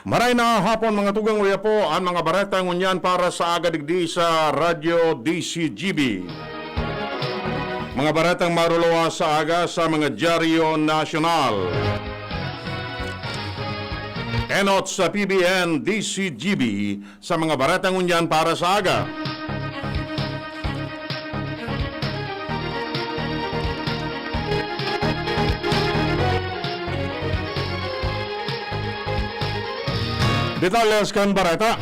Maray na hapon mga tugang uya po ang mga bareta ngunyan para sa agadigdi sa Radyo DZGB. Mga baretang maruluwa sa aga sa mga dyaryo nasyonal. Enot sa PBN DZGB sa mga baretang ngunyan para sa aga. Detalles kan Bareta.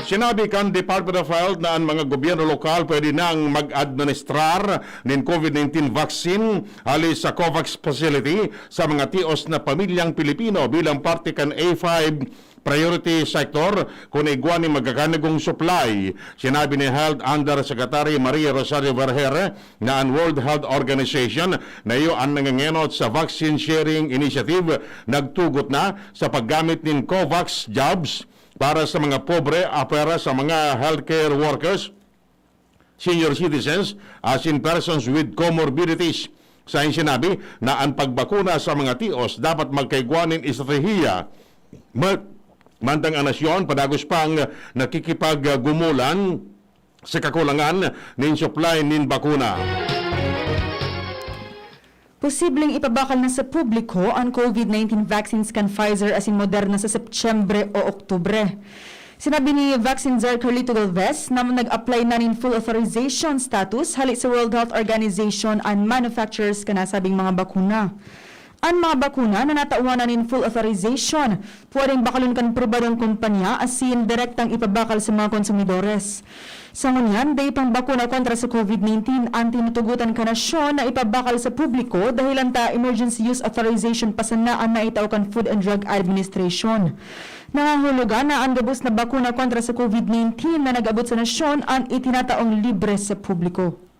Sinabi kan Department of Health na ang mga gobyerno lokal pwede nang mag-administrar ng COVID-19 vaccine alis sa COVAX facility sa mga tios na pamilyang Pilipino bilang parte kan A5 priority sector kung igwani magkakanagong supply. Sinabi ni Health Undersecretary Maria Rosario Vergere na ang World Health Organization na iyo ang nangangenot sa Vaccine Sharing Initiative nagtugot na sa paggamit ng COVAX jobs para sa mga pobre para sa mga healthcare workers, senior citizens, as in persons with comorbidities. Sa sinabi na ang pagbakuna sa mga tios dapat magkaigwanin estratehiya mantang ang nasyon padagos pang nakikipag-gumulan sa kakulangan ng supply ng bakuna. Posibleng ipabakal na sa publiko ang COVID-19 vaccines kan Pfizer as in Moderna sa Setyembre o Oktubre. Sinabi ni Vaccine Czar Carlito Galvez na nag-apply na nin full authorization status halik sa World Health Organization and manufacturers kanasabing mga bakuna. Ang mga bakuna na natauhan nin full authorization, pwedeng bakalon kan probadong kumpanya asin direktang ipabakal sa mga konsumidores. Sa ngunyan, day pang bakuna kontra sa COVID-19 ang tinutugutan ka nasyon na ipabakal sa publiko dahil ang emergency use authorization pasanaan na itaw kan Food and Drug Administration. Nangangahulugan na ang gabos na bakuna kontra sa COVID-19 na nag-abot sa nasyon ang itinataong libre sa publiko.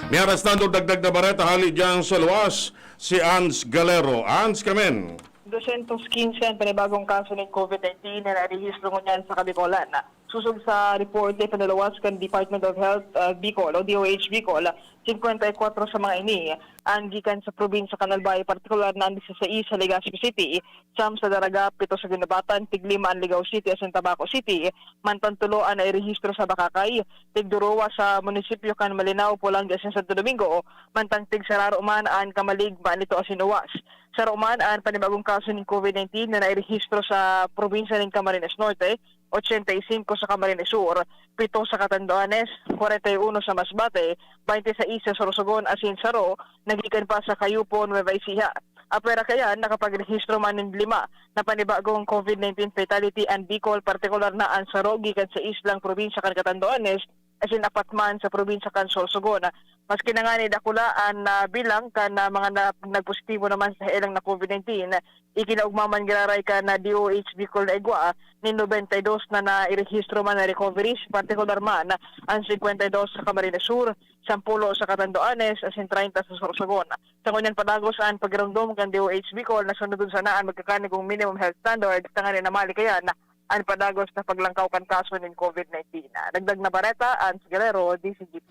May arestando dagdag na bareta hali dyan sa luwas si Ans Galero. Ans, kamen. 215 ang panibagong kaso ng COVID-19 na narehistro ngunyan sa Kabikolan. Susog sa report ay panalawas kan Department of Health Bicol o DOH Bicol, 54 sa mga ini ang gikan sa probinsya Canalbay, partikular na 16 sa Legazpi City, siyam sa Daraga, 7 sa Ginabatan, tig-5 ang Ligao City at Tabaco City, mantantuloan ay rehistro sa Bakakay, tig-duruwa sa munisipyo kan Malinaw, Pulang at Santo Domingo, mantang tig-sararo man ang Kamalig, Manito at Sinuwas. Sa Roman, ang panibagong kaso ng COVID-19 na nairehistro sa probinsya ng Camarines Norte, 85 sa Camarines Sur, 7 sa Catanduanes, 41 sa Masbate, 26 sa Sorsogon, Asin Saro, nagikan pa sa Cayupo, Nueva Ecija. Apera kaya nakapagrehistro man ng 5 na panibagong COVID-19 fatality and Bicol, partikular na ang Saro, gikan sa islang probinsya kan Catanduanes, asin 4 man sa probinsya kan Sorsogon. Maski na nga ni dakulaan na bilang ka na mga nagpositibo naman sa ilang na COVID-19, ikinaugmaman giraray ka na DOH Bicol na igwa ni 92 na nairehistro man na recoveries, partikular man ang 52 sa Camarines Sur, 10 sa Catanduanes, asin 30 sa Sorsogon. Sa kunyan padagos ang pagramdom kan DOH Bicol na sunodun sanaan magkakanigong minimum health standard, tanganin na malikayan ang padagos na paglangkaw kan kaso ng COVID-19. Dagdag na Bareta, Ans Galero, DZGB.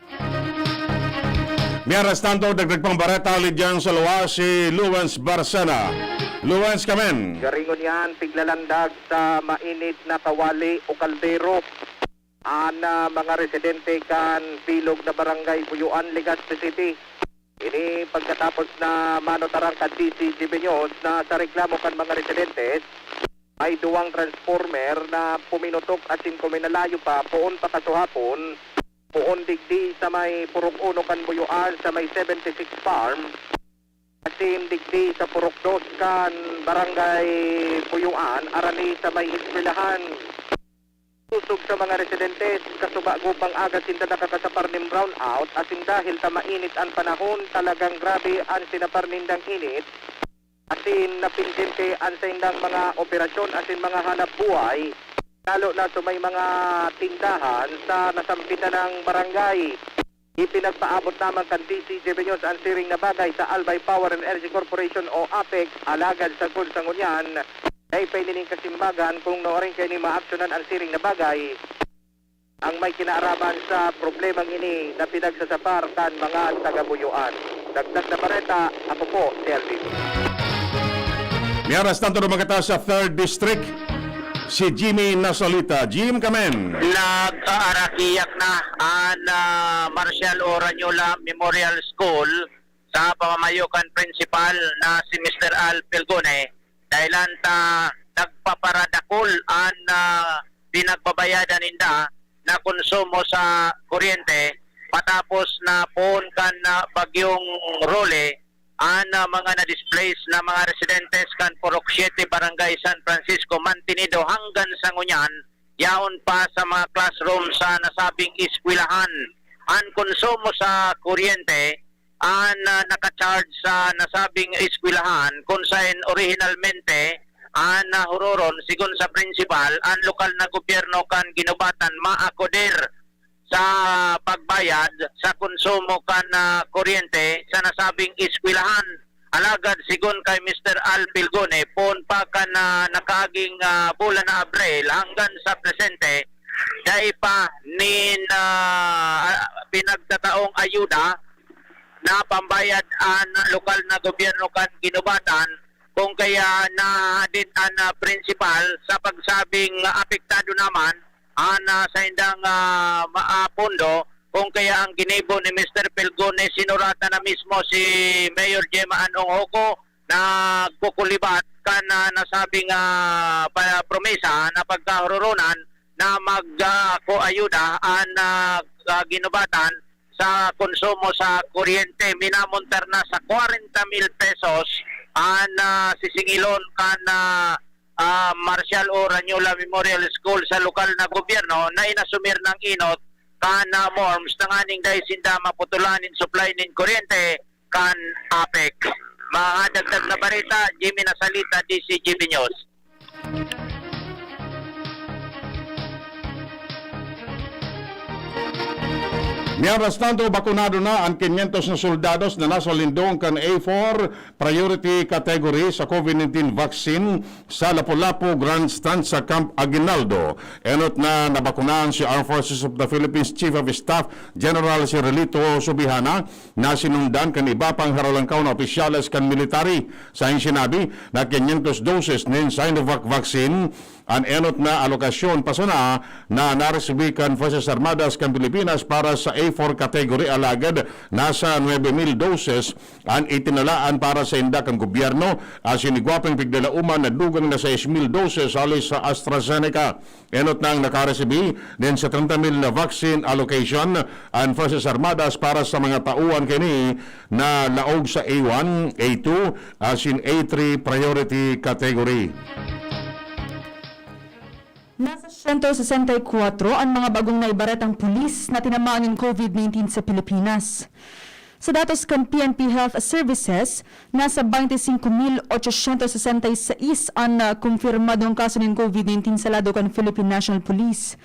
May arestando dagdag pang bareta hali dyan sa luwas si Luwens Barsana. Luwens, kamen. Garingon yan, tiglalandag sa mainit na kawali o kaldero. Mga residente kan bilog na barangay Buyuan, Legazpi City. Ini pagkatapos na manotarang ka DZGB News na sa reklamo kan mga residentes, ay duwang transformer na puminutok asin kuminalayo pa poon pa kasuhapon, poon digdi sa may Purok 1 kan Buyuan sa may 76 Farm, asin digdi sa Purok 2 kan Barangay Buyuan, arani sa may Eskwelahan. Susog sa mga residentes, kasubagupang aga sinta nakakasapar ng brownout, asin dahil mainit ang panahon, talagang grabe ang sinapar nindang init, asin napinjente ang sa indang mga operasyon, asin mga hanap buhay, lalo na sa may mga tindahan sa nasampitan ng barangay. Ipinagpaabot naman kan DZGB News ang siring na bagay sa Albay Power and Energy Corporation o APEC, alagad sa Kunsangunyan, ay painining kasimbagan kung noorin kayo ni maaksyonan ang siring na bagay ang may kinaaraman sa problemang ini na pinagsasapar kan mga taga-Buyuan. Dagdag na Bareta, ako po si Edwin. Miyaras tanto na magkata sa 3rd District, si Jimmy Nasolita. Jim Kamen. Nag-aarakiyak na ang Marcial Oranyola Memorial School sa pamamayukan principal na si Mr. Al Pilgone dahilan nagpaparadakol ang pinagbabayadan ninda na konsumo sa kuryente patapos na poon kan bagyong Role ang mga na-displace na mga residentes kan Purok 7 Barangay San Francisco mantinido hanggang sa ngunyan yaon pa sa mga classroom sa nasabing eskwelahan. Ang konsumo sa kuryente ang nakacharge sa nasabing eskwelahan kung saan originalmente ang huroron sigon sa principal ang lokal na gobyerno kan ginubatan maakoder sa pagbayad sa konsumo kan kuryente sa nasabing eskwelahan. Alagad sigon kay Mr. Al Pilgone pon pa kan nakaaging bulan na Abril hanggang sa presente dahil pa pinagtataong ayuda na pambayad ang lokal na gobyerno kan ginubatan kung kaya na din ang principal sa pagsabing apektado naman sa indang maapondo kung kaya ang ginibo ni Mr. Pilgone sinurata na mismo si Mayor Gemma Anong Hoko na kukulibat ka na nasabing promesa na pagkahururunan na mag-koayuda ang ginubatan sa konsumo sa kuryente. Minamontar na sa 40,000 pesos ang sisingilon kan Marcial Oranyola Memorial School sa lokal na gobyerno na inasumir ng inot kan morms nanganing dahil sinda maputulanin supply nin kuryente kan APEC. Mga dagdag na barita, Jimmy Nasalita, DZGB News. Mientras tanto, bakunado na ang 500 na soldados na nasa lindong kan A4 priority category sa COVID-19 vaccine sa Lapu-Lapu Grandstand sa Camp Aguinaldo. Enot na nabakunahan si Armed Forces of the Philippines Chief of Staff General Cirilito Subihana na sinundan kan iba pang haralangkaw na opisyales kan military. Sa sinabi na 500 doses ng Sinovac vaccine ang enot na alokasyon pasuna na naresibi kan Forces Armadas kan Pilipinas para sa A4 category alagad nasa 9,000 doses ang itinalaan para sa indak ang gobyerno sinigwapeng pigdalauman na dugang na 6,000 doses alis sa AstraZeneca. Enot nang nakaresibi din sa 30,000 na vaccine allocation ang Forces Armadas para sa mga tauhan kini na laog sa A1, A2 asin A3 priority category. Nasa 164 ang mga bagong naibaretang pulis na tinamaan ng COVID-19 sa Pilipinas. Sa datos ng PNP Health Services, nasa 25,866 ang kumpirmadong kaso ng COVID-19 sa lado ng Philippine National Police.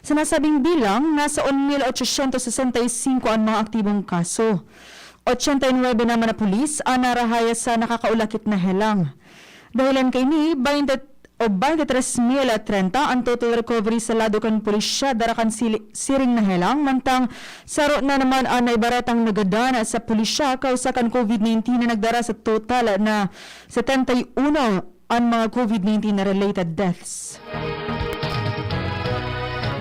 Sa nasabing bilang, nasa 1,865 ang mga aktibong kaso. 89 naman na pulis ang narahaya sa nakakaulakit na helang. Dahilan kay ni 23,030 ang total recovery sa lado kan pulisya darakan siring na helang mantang saro na naman ang naibaratang nagadana sa pulisya kausa kan COVID-19 na nagdara sa total na 71 ang mga COVID-19 na related deaths.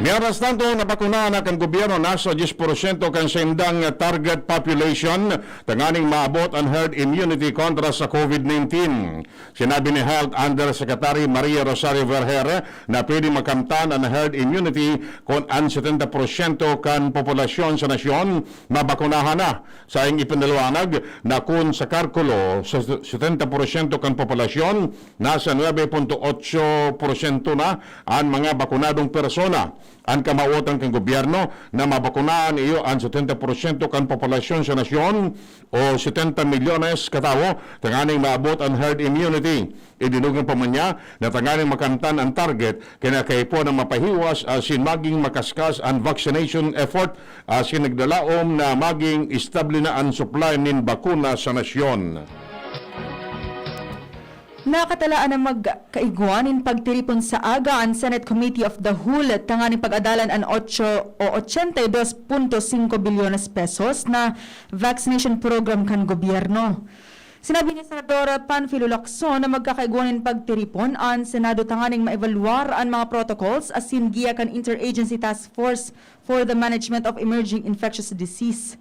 Mientras tanto, nabakunahan na kan gobyerno nasa 10% kan sendang target population tanganing maabot ang herd immunity kontra sa COVID-19. Sinabi ni Health Undersecretary Maria Rosario Vergere na pwede makamtan ang herd immunity kung ang 70% kan populasyon sa nasyon mabakunahan na. Sa iyong ipinaliwanag na kung sa kalkulo sa 70% kan populasyon nasa 9.8% na ang mga bakunadong persona. Ang kamawatan ng gobyerno na mabakunaan iyo ang 70% kan populasyon sa nasyon o 70 milyones katao tanganing maabot ang herd immunity. Idinugan pa man niya na tanganing makamtan ang target kinakaipo ng mapahiwas asin maging makaskas ang vaccination effort asin nagdalaom na maging estable na ang supply nin bakuna sa nasyon. Nakatalaan na magkaiguan in pagtiripon sa aga ang Senate Committee of the Whole tanganing pag-adalan ang 82.5 bilyones pesos na vaccination program kan gobyerno. Sinabi ni Senadora Panfilo Lacson na magkakaiguanin pagtiripon ang Senado tanganing maevaluar ang mga protocols asin giya kan Interagency Task Force for the Management of Emerging Infectious Disease.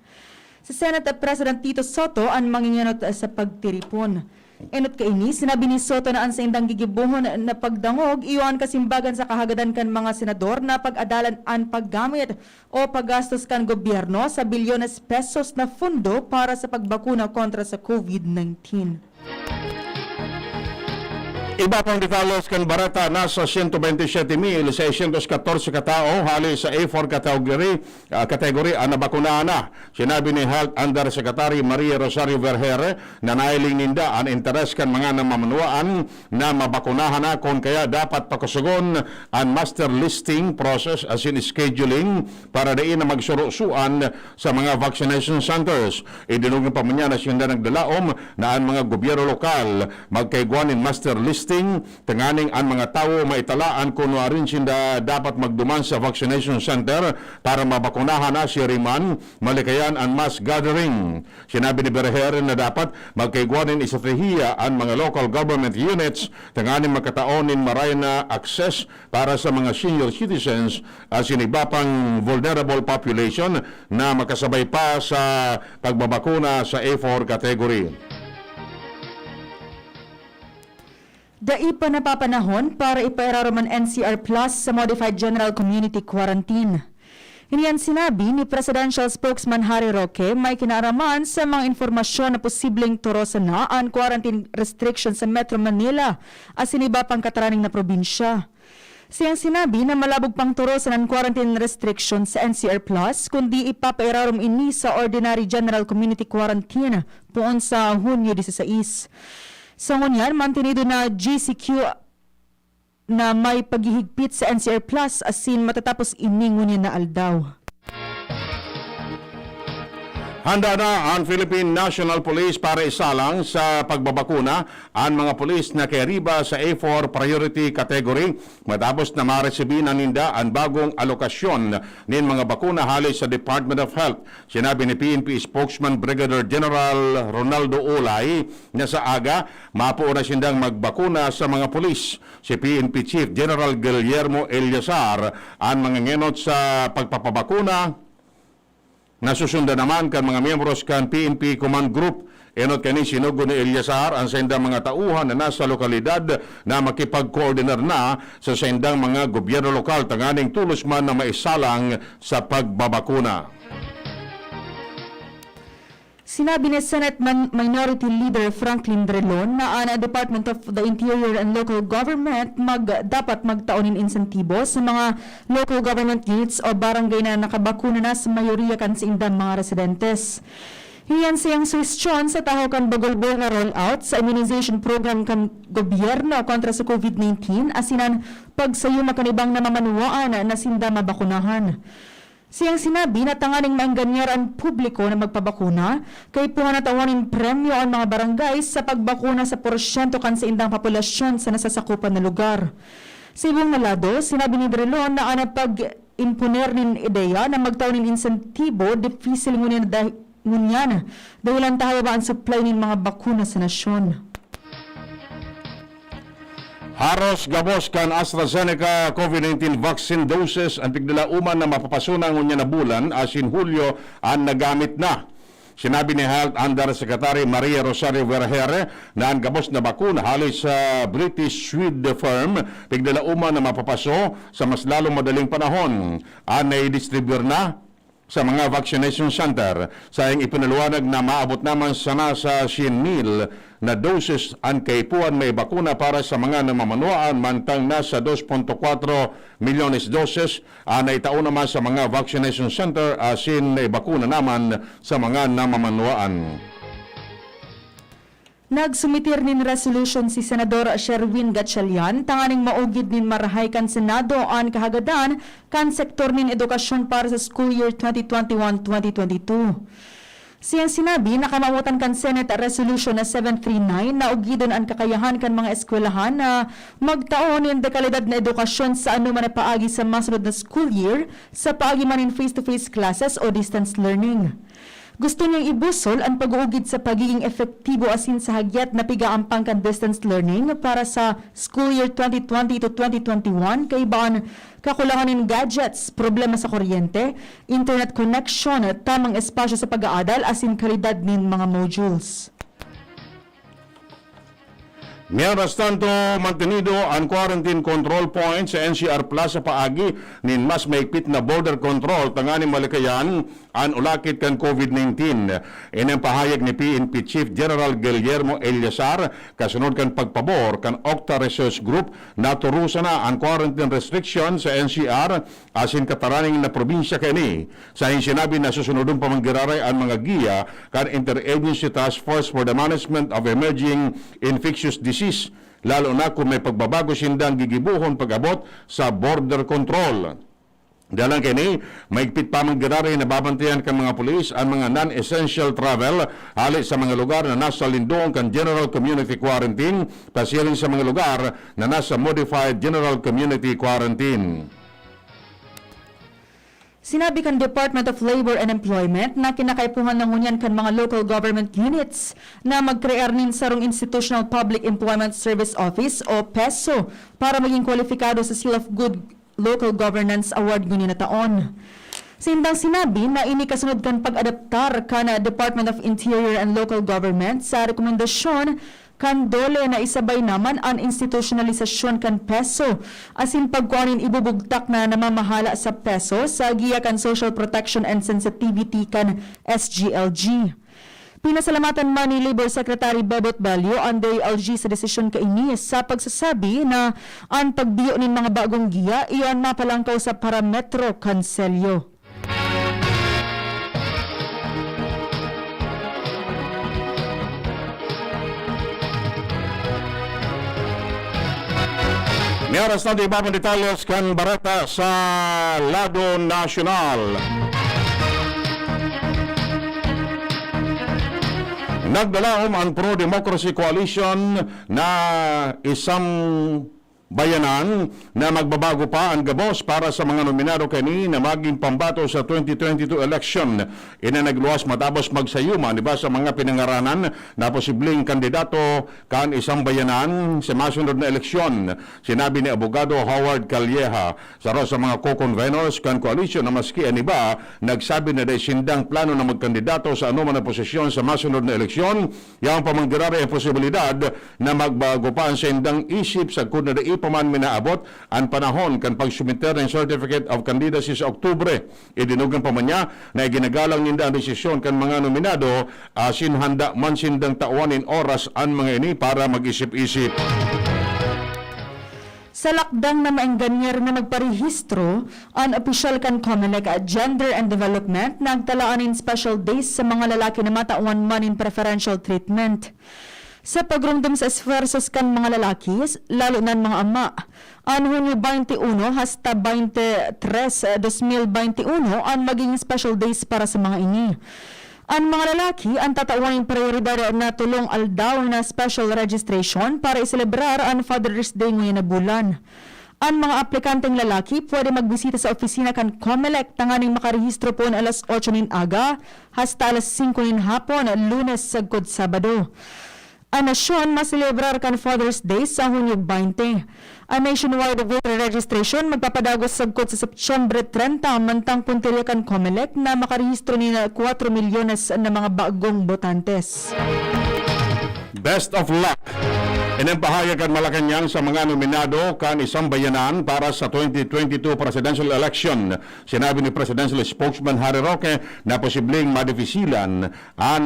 Si Senate President Tito Soto ang manginganot sa pagtiripon. Enot kaini, sinabi ni Soto na ang sa indang gigibuhon na pagdangog, iyon kasimbagan sa kahagadan kan mga senador na pag-adalan ang paggamit o paggastos kan gobyerno sa bilyones pesos na fundo para sa pagbakuna kontra sa COVID-19. Iba pang detalos kan Bareta nasa 127,614 katao hali sa A4 kategory ang nabakunahan na. Sinabi ni Health Undersecretary Maria Rosario Vergere na nailing ninda ang interes kan mga namamanuan na mabakunahan na kung kaya dapat pakusugon ang master listing process as in scheduling para diin na magsurusuan sa mga vaccination centers. Idinugin pa man niya na siyang nagdalaom na ang mga gobyerno lokal magkaiguanin master listing tanganing ang mga tao maitalaan kung rin sinda dapat magduman sa vaccination center para mabakunahan na si Riman malikayan ang mass gathering. Sinabi ni Berher na dapat magkaiguanin estratehiya ang mga local government units tanganing makataonin maray na access para sa mga senior citizens as iba pang vulnerable population na makasabay pa sa pagbabakuna sa A4 category. Dai pa napapanahon para ipairaroman NCR Plus sa Modified General Community Quarantine. Iniyan sinabi ni Presidential Spokesman Harry Roque may kinaraman sa mga informasyon na posibleng turosan na ang quarantine restrictions sa Metro Manila as iba pang kataraning na probinsya. Siyang sinabi na malabog pang turosan ang quarantine restrictions sa NCR Plus kundi ipapairarom ini sa Ordinary General Community Quarantine poon sa Hunyo 16. Sa ngunyan, mantinido na GCQ na may paghihigpit sa NCR Plus asin matatapos iningunyan na aldaw. Handa na ang Philippine National Police para isalang sa pagbabakuna ang mga pulis na kayariba sa A4 priority category matapos na maresibin na ninda ang bagong alokasyon ng mga bakuna halis sa Department of Health. Sinabi ni PNP spokesman Brigadier General Ronaldo Olay na sa aga mapuo na sindang magbakuna sa mga pulis. Si PNP Chief General Guillermo Eliazar ang mangingenot sa pagpapabakuna. Nasusundan naman kan mga miyembros kan PNP Command Group. Enot kani sinugo ni Eliazar ang sendang mga tauhan na nasa lokalidad na makipag-coordinar na sa sendang mga gobyerno lokal tanganing tulos man na maisalang sa pagbabakuna. Sinabi ni Senate Minority Leader Franklin Drilon na ang Department of the Interior and Local Government dapat magtaonin insentibo sa mga local government units o barangay na nakabakuna na sa mayoriya kan sa indang mga residentes. Hiyan siyang suwestyon sa taho kan bagolbo na rollout sa immunization program kan gobyerno kontra sa COVID-19 asinan pagsayuma kanibang namamanuaan na sinda mabakunahan. Siyang sinabi na tanganing maangganyar ang publiko na magpabakuna kay puha na tawanin premyo ang mga barangay sa pagbakuna sa porsyento kan sa indang populasyon sa nasasakupan na lugar. Sa ibang nalado, sinabi ni Drilon na ang pag-imponer nin ideya na magtawnin insentibo difficile ngunyan dahilan tahawa ba ang supply nin mga bakuna sa nasyon. Haros gabos kan AstraZeneca COVID-19 vaccine doses ang tigdalauman na mapapasunan ngunya na bulan asin Hulyo ang nagamit na. Sinabi ni Health Undersecretary Maria Rosario Vergere na ang gabos na bakuna halos sa British Swede firm tigdalauman na mapapaso sa mas lalong madaling panahon. Anay distribute na sa mga vaccination center. Sayang ipinaluwanag na maabot naman sana sa 100,000 na doses ang kaipuan may bakuna para sa mga namamanuan mantang nasa 2.4 milyones doses na itao naman sa mga vaccination center asin na bakuna naman sa mga namamanuan. Nagsumitir nin resolution si Senador Sherwin Gatchalian tanganing maugid nin marahay kan Senado ang kahagadan kan sektor nin edukasyon para sa school year 2021-2022. Siyang sinabi na kamamutan kan Senate Resolution na 739 na ugidon ang kakayahan kan mga eskwelahan na magtaon ng dekalidad na edukasyon sa anuman na paagi sa masunod na school year sa paagi man in face-to-face classes o distance learning. Gusto niyang ibusol ang pag-uugid sa pagiging efektibo asin sa hagyat na pigaampang kan distance learning para sa school year 2020 to 2021 kay baan kakulangan ng gadgets, problema sa kuryente, internet connection, tamang espasyo sa pag-aadal asin kalidad ng mga modules. Mientras tanto, mantenido ang quarantine control point sa NCR Plaza paagi nin mas maigpit na border control tangani malikayan an ulakit kan COVID-19. Inang pahayag ni PNP Chief General Guillermo Eliasar kasunod kan pagpabor kan Octa Research Group na turusan na ang quarantine restriction sa NCR asin kataraning na probinsya kani. Sa sinabi na susunodong pamanggiraray ang mga giya kan Interagency Task Force for the Management of Emerging Infectious Disease, lalo na kung may pagbabago sindang gigibuhon pag-abot sa border control. Dalang kini, maigpit pa manggiraray na babantayan kan mga pulis ang mga non-essential travel halit sa mga lugar na nasa lindong kan General Community Quarantine, pasiling sa mga lugar na nasa Modified General Community Quarantine. Sinabi kan Department of Labor and Employment na kinakaipuhan ng ngunyan kan mga local government units na magkrear nin sarong Institutional Public Employment Service Office o PESO para maging kwalifikado sa Seal of Good Local Governance Award ngunyan na taon. Sindang sinabi na ini kasunod kan pag-adaptar kan Department of Interior and Local Government sa rekomendasyon kan dole na isabay naman ang institutionalisasyon kan peso asin pagkuanin ibubugtak na namamahala sa peso sa giya kan Social Protection and Sensitivity kan SGLG. Pinasalamatan man ni Labor Secretary Bebot Balyo ang DLG sa desisyon kaini sa pagsasabi na ang pagbiyo nin mga bagong giya iyan mapalangkaw sa parametro kanselyo. Miaras na iba pang detalles kan Bareta sa lado nasyonal. Nagdalaom ang Pro-Democracy Coalition na isang bayanan na magbabago pa ang gabos para sa mga nominado kani na maging pambato sa 2022 election. Ina nagluwas matapos magsayuma diba sa mga pinangaranan na posibleng kandidato kan isang bayanan sa masunod na eleksyon. Sinabi ni Abogado Howard Calleja sa mga co-convenors kan coalition na maski aniba nagsabi na sindang plano na magkandidato sa anuman na posisyon sa masunod na eleksyon, yang pamanggirari ang posibilidad na magbago pa ang sindang isip sa kung na paman minaabot ang panahon kan pagsumiter ng Certificate of Candidacy sa Oktubre. Idinugan pa man niya na ginagalang ninda ang desisyon kan mga nominado asin handa man sindang tauanin oras ang mga ini para mag-isip-isip. Sa lakdang na maengganyer na magparehistro, ang opisyal kan COMELEC at Gender and Development nagtalaanin special days sa mga lalaki na matauan man in preferential treatment. Sa pagrumdum sa esfuerzos kan mga lalaki, lalo na mga ama, ang Hunyo 21 hasta 23, 2021 ang maging special days para sa mga ini. Ang mga lalaki ang tatawaning prioridad na tulong aldaw na special registration para iselebrar ang Father's Day ngayon na bulan. Ang mga aplikanteng lalaki pwede magbisita sa opisina kan COMELEC tanganing makarehistro po alas 8 nin aga hasta alas 5 nin hapon, Lunes sagkod Sabado. Ang nasyon maselebrar kan Father's Day sa Hunyo 20. Ang nationwide voter registration magpapadagos sagkot sa Septyembre 30 mantang puntirya kan COMELEC na makarehistro ni 4 milyones na mga bagong botantes. Best of luck! Inampahayag ang Malacanang sa mga nominado kan isang bayanan para sa 2022 presidential election. Sinabi ni Presidential Spokesman Harry Roque na posibleng madifisilan ang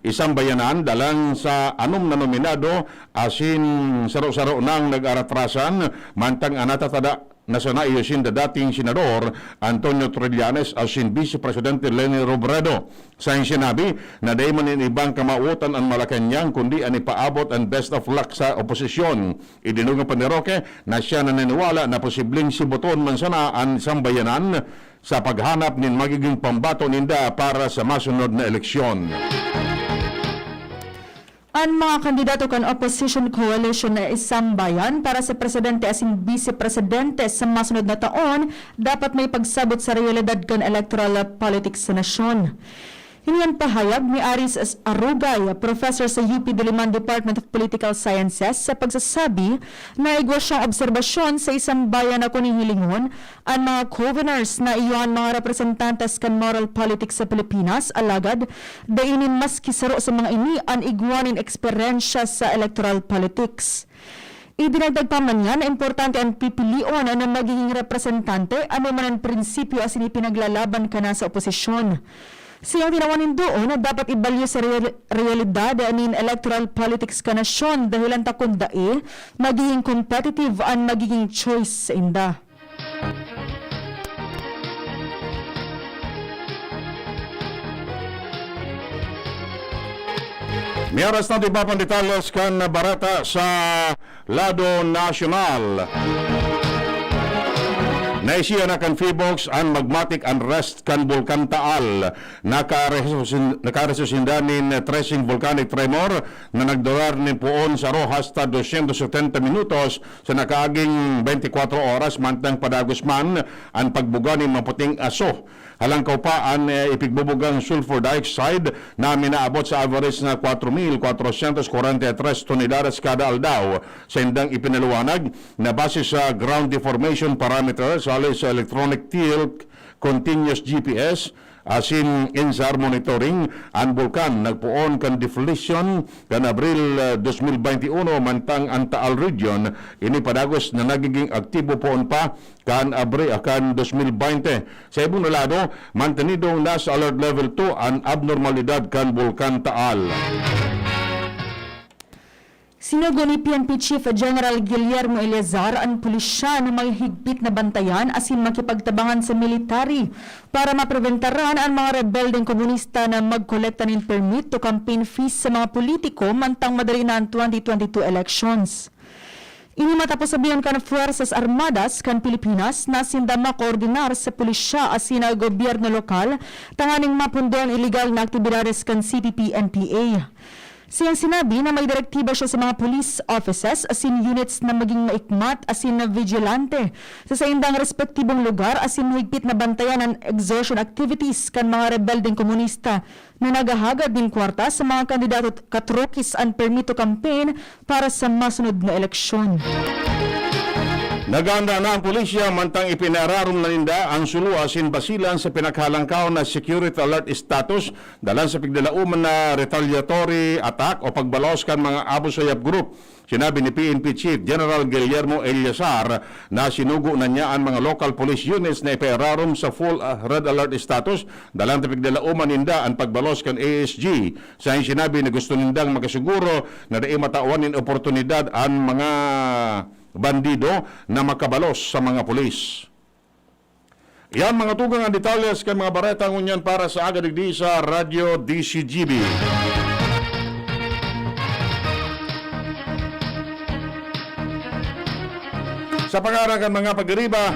isang bayanan dalang sa anum na nominado asin saro-saro nang nag-aratrasan mantang anatatada na sanaiyosin da dating senador Antonio Trillanes asin Vice Presidente Leni Robredo. Sa sinabi na day man ibang kamautan ang Malacanang kundi ang ipaabot ang best of luck sa oposisyon. Idinugan pa ni Roque na siya naniniwala na posibleng sibuton man sana ang isang bayanan sa paghanap nin magiging pambato ninda para sa masunod na eleksyon. Ang mga kandidato kan opposition coalition na isang bayan para sa presidente asin vice-presidente sa masunod na taon dapat may pagsabot sa realidad kan electoral politics sa nasyon. Hiniyan pahayag ni Aris Arugay, professor sa UP Diliman Department of Political Sciences, sa pagsasabi na igwa siyang obserbasyon sa isang bayan na kunihilingon ang mga governors na iyon mga representantes kan moral politics sa Pilipinas, alagad dainin mas kisaro sa mga ini ang igwanin eksperyensya sa electoral politics. Idinagdag pa man yan na importante ang pipilion na magiging representante ano man ang prinsipyo asin ipinaglalaban ka na sa oposisyon. Siyang tinawanin doon na dapat ibalyo sa realidad anin electoral politics ka nasyon dahil ang takon dae magiging competitive ang magiging choice sa inda. May oras na iba pang detalles kan Bareta sa lado nasyonal. Naisiya na kan Fibox ang magmatic unrest kan Bulkan Taal. Nakaresusindanin tracing volcanic tremor na nagdurar ni puon sa Rojas hasta 270 minutos sa nakaaging 24 oras mantang padagos man ang pagbuga ni maputing aso. Halangkaw pa ang ipigbubugang sulfur dioxide na minaabot sa average na 4,443 toneladas kada aldaw. Sa indang ipinaliwanag na base sa ground deformation parameters sa electronic tilt continuous GPS asin INSAR monitoring ang bulkan nagpuon kan deflation kan Abril 2021 mantang ang Taal region ini padagos na nagiging aktibo poon pa kan Abril kan 2020. Sa ibong lado, mantenidong nasa alert level 2 ang abnormalidad kan bulkan Taal. Sinugo ni PNP Chief General Guillermo Eleazar ang pulisya na may higpit na bantayan asin makipagtabangan sa military para mapreventaran ang mga rebeldeng komunista na magkolekta ng permit to campaign fees sa mga politiko mantang madali na ang 2022 elections. Ini matapos sabihan kan Fuerzas Armadas kan Pilipinas na sinda makoordinar sa pulisya asin ang gobyerno lokal tanganing mapundo ang illegal na aktibidades kan CPP-NPA. Siyang sinabi na may direktiba siya sa mga police offices asin units na maging maikmat asin na vigilante sa indang respektibong lugar asin higpit na bantayan ang exhaustion activities kan mga rebeldeng komunista na nagahagad din kwarta sa mga kandidato katrokis ang permit to campaign para sa masunod na eleksyon. Naganda na ang pulisya mantang ipinararom na ninda ang sulu asin basilan sa pinaghalangkaw na security alert status dalan sa pigdalauman na retaliatory attack o pagbalos kan mga Abu Sayyaf group. Sinabi ni PNP Chief General Guillermo Eleazar na sinugo na niya ang mga local police units na ipinararom sa full red alert status dalan sa pigdalauman ninda ang pagbalos kan ASG. Sa sinabi na gusto nindang makasiguro na dai matauan in oportunidad ang mga bandido na makabalos sa mga pulis. Yan mga tugang ang detalles kay mga Bareta ngunyan para sa agadigdi sa Radio DZGB. Sa pangarang kan mga pagdiriba,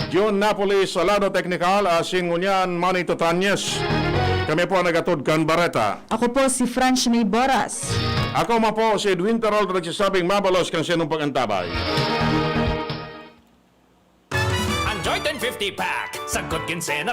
John Napolis, Salado Technical, asing ngunyan Manito Tanyes. Kami po nagatod kan Bareta. Ako po si Francia Borras. Ako po si Edwin Peralta nagsasabing mabalos kang sinong pagantabay. Enjoy 1050 pack. Sagkot kinsena